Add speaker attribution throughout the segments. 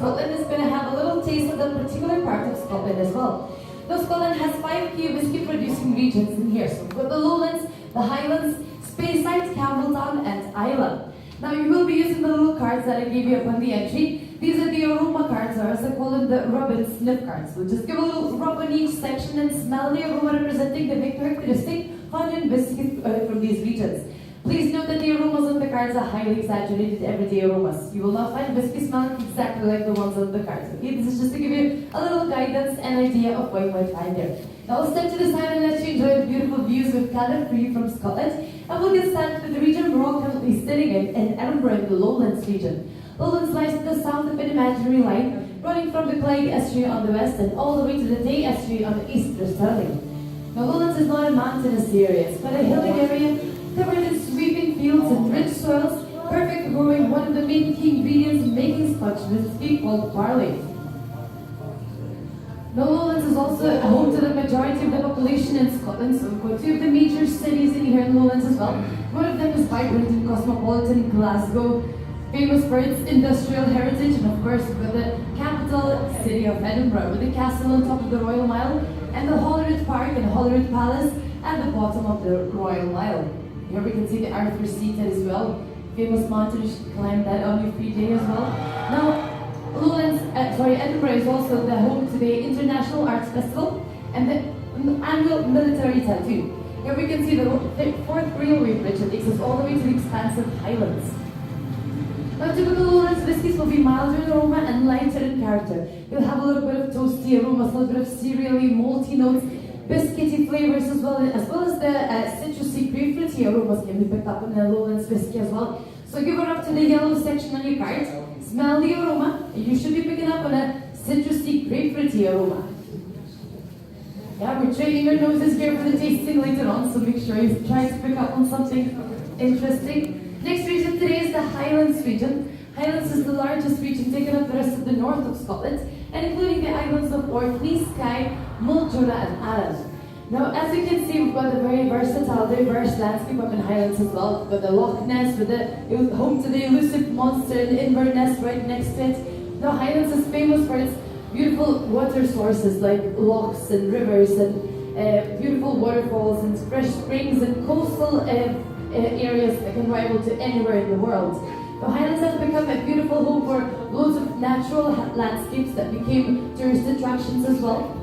Speaker 1: Scotland is going to have a little taste of the particular part of Scotland as well. Now, Scotland has 5 key whiskey producing regions in here. So we've got the Lowlands, the Highlands, Speyside, Campbelltown and Islay. Now you will be using the little cards that I gave you upon the entry. These are the aroma cards, or as I call them, the rub and sniff cards. So just give a little rub on each section and smell the aroma representing the very characteristic found in whiskey from these regions. Please note that the aromas on the cards are highly exaggerated everyday aromas. You will not find whiskey smelling exactly like the ones on the cards. Okay, this is just to give you a little guidance and idea of what you might find there. Now I'll step to the side and let you enjoy the beautiful views we've gathered for you from Scotland. And we'll get started with the region we're all currently sitting in Edinburgh, in the Lowlands region. Lowlands lies to the south of an imaginary line, running from the Clyde estuary on the west and all the way to the Tay estuary on the east for Stirling. Now Lowlands is not a mountainous area, it's but a hilly area covered in sweeping fields and rich soils, perfect for growing one of the main key ingredients in making Scotch whiskey called barley. Now Lowlands is also home to the majority of the population in Scotland, so we've got 2 of the major cities in here in Lowlands as well. One of them is vibrant and cosmopolitan Glasgow, famous for its industrial heritage, and of course we've got the capital city of Edinburgh, with the castle on top of the Royal Mile, and the Holyrood Park and Holyrood Palace at the bottom of the Royal Mile. Here we can see the Arthur Seat as well, famous mountain, you should climb that on your free day as well. Now, Edinburgh is also the home to the International Arts Festival and the annual military tattoo. Here we can see the 4th railway bridge that takes us all the way to the expansive Highlands. Now, typical Lowlands whiskies will be milder in aroma and lighter in character. You'll have a little bit of toasty aromas, a little bit of cereally, malty notes, biscuity flavors, as well as the citrusy, grapefruity aromas can be picked up in the Lowlands whiskey as well. So give her up to the yellow section on your card. Smell the aroma. You should be picking up on a citrusy, grapefruity aroma. Yeah, we're training your noses here for the tasting later on, so make sure you try to pick up on something interesting. Next region today is the Highlands region. Highlands is the largest region, taking up the rest of the north of Scotland, and including the islands of Orkney, Skye, Mull, Jura and Arran. Now, as you can see, we've got a very versatile, diverse landscape up in Highlands as well. We've got the Loch Ness, home to the elusive monster in Inverness right next to it. Now, Highlands is famous for its beautiful water sources like lochs and rivers and beautiful waterfalls and fresh springs and coastal areas that can rival to anywhere in the world. Now, Highlands has become a beautiful home for loads of natural landscapes that became tourist attractions as well.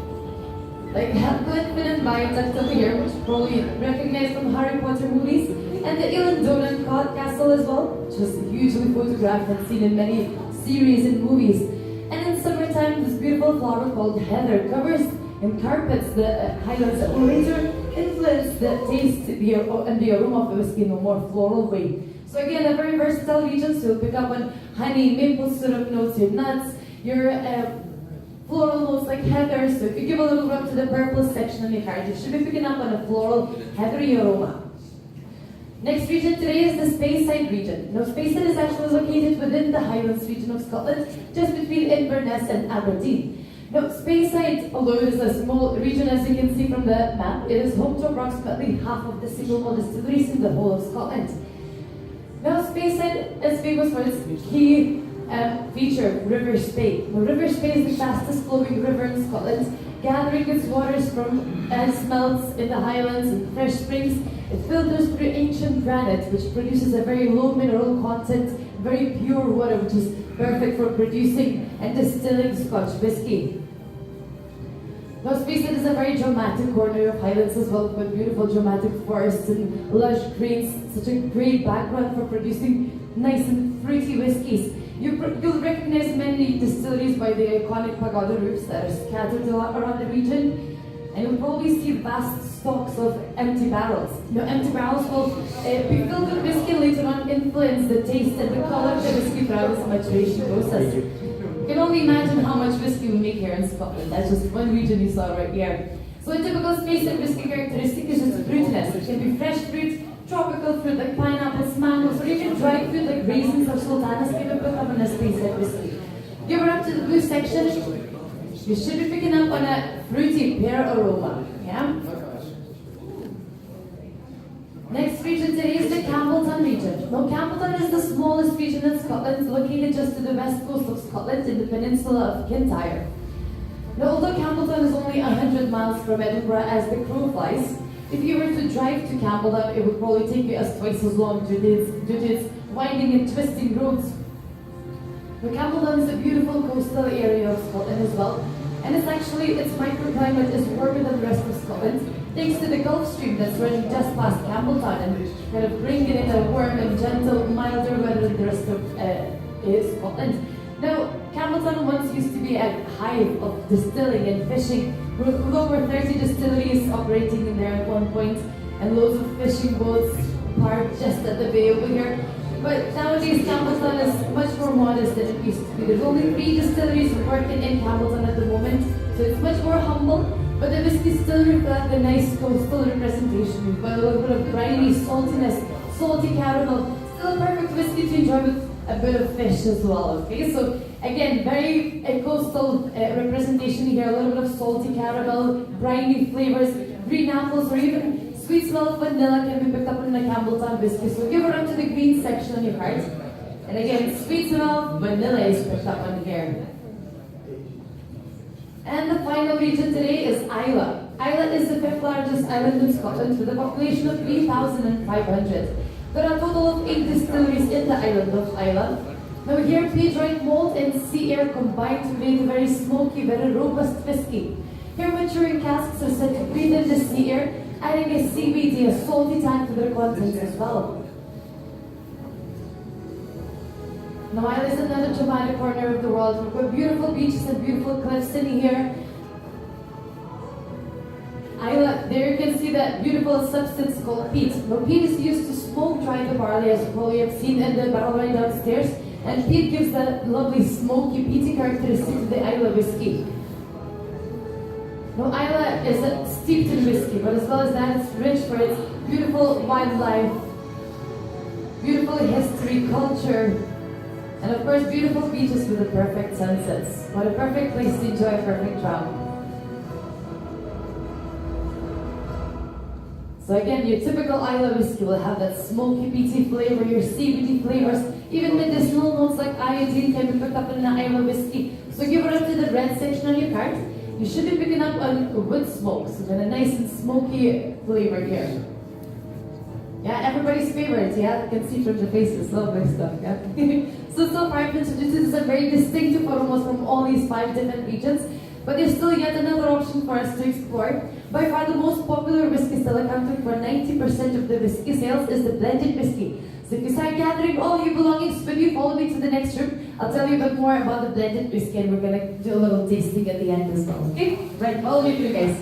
Speaker 1: Like Glenfin and Viaduct over here, which you probably recognize from Harry Potter movies, and the Illandonan Castle as well, which was hugely photographed and seen in many series and movies. And in summertime, this beautiful flower called heather covers and carpets the Highlands that will later influence the taste and the aroma of the whiskey in a more floral way. So again, a very versatile region, so you'll pick up on honey, maple syrup notes, your nuts, your floral notes like heather. So if you give a little rub to the purple section on your card, you should be picking up on a floral, heathery aroma. Next region today is the Speyside region. Now, Speyside is actually located within the Highlands region of Scotland, just between Inverness and Aberdeen. Now, Speyside, although it is a small region as you can see from the map, it is home to approximately half of the single malt distilleries in the whole of Scotland. Now, Speyside is famous for its key feature, River Spey. Now, River Spey is the fastest flowing river in Scotland, gathering its waters from smelts in the Highlands and fresh springs. It filters through ancient granite, which produces a very low mineral content, very pure water, which is perfect for producing and distilling Scotch whisky. Now, Speyside is a very dramatic corner of Highlands as well, with beautiful dramatic forests and lush greens, such a great background for producing nice and fruity whiskies. You'll recognize many distilleries by the iconic pagoda roofs that are scattered around the region, and you'll probably see vast stocks of empty barrels. Now, empty barrels will be filled with whiskey and later on influence the taste and the colour of the whiskey throughout its maturation process. You can only imagine how much whiskey we make here in Scotland. That's just one region you saw right here. So a typical Speyside whiskey characteristic is just fruitiness. It can be fresh fruit, tropical fruit like pineapples, mangoes, or even dried fruit like raisins or sultanas can be put up on a Speyside whiskey. Give her up to the blue section. You should be picking up on a fruity pear aroma. Yeah? Next region today is the Campbelltown region. Now, Campbelltown is the smallest region in Scotland, located just to the west coast of Scotland in the peninsula of Kintyre. Now, although Campbelltown is only 100 miles from Edinburgh as the crow flies, if you were to drive to Campbelltown, it would probably take you as twice as long due to its winding and twisting roads. Now, Campbelltown is a beautiful coastal area of Scotland as well, and its microclimate is warmer than the rest of Scotland, thanks to the Gulf Stream that's running just past Campbelltown and kind of bringing in a warm and gentle, milder weather than the rest of Scotland. Now, Campbelltown once used to be a hive of distilling and fishing, with over 30 distilleries operating in there at one point, and loads of fishing boats parked just at the bay over here. But nowadays, Campbelltown is much more modest than it used to be. There's only 3 distilleries working in Campbelltown at the moment, so it's much more humble. But the whiskey still reflects the nice coastal representation. We've got a little bit of briny saltiness, salty caramel. Still a perfect whiskey to enjoy with a bit of fish as well. Okay, so again, very coastal representation here. A little bit of salty caramel, briny flavors, green apples, or even sweet smell of vanilla can be picked up in the Campbelltown whiskey. So give it up to the green section on your card. And again, sweet smell, vanilla is picked up on here. And the final region today is Islay. Islay is the 5th largest island in Scotland with a population of 3,500. There are a total of 8 distilleries in the island of Islay. Now here, page-ripe malt and sea air combine to make a very smoky, very robust whiskey. Here, maturing casks are set to breathe in the sea air, adding a seaweedy, a salty tang to their contents as well. Now, Islay is another dramatic corner of the world. We've got beautiful beaches and beautiful cliffs in here. Islay, there you can see that beautiful substance called peat. Now, peat is used to smoke dry the barley, as you probably have seen in the barrel right downstairs. And peat gives that lovely smoky, peaty characteristic to the Islay whiskey. Now, Islay is steeped in whiskey, but as well as that, it's rich for its beautiful wildlife, beautiful history, culture, and of course, beautiful beaches with the perfect sunsets. What a perfect place to enjoy a perfect travel. So again, your typical Islay whiskey will have that smoky, peaty flavor, your seaweedy flavors, even medicinal notes like iodine can be picked up in an Islay whiskey. So give it up to the red section on your card. You should be picking up on wood smoke, so then a nice and smoky flavor here. Yeah, everybody's favorite, yeah? You can see from the faces, lovely stuff, yeah? So far I've introduced some very distinctive aromas from all these 5 different regions, but there's still yet another option for us to explore. By far the most popular whiskey, still accounting for 90% of the whiskey sales, is the blended whiskey. So if you start gathering all your belongings with you, follow me to the next room. I'll tell you a bit more about the blended whiskey, and we're gonna do a little tasting at the end as well, okay? Right, follow me through, guys.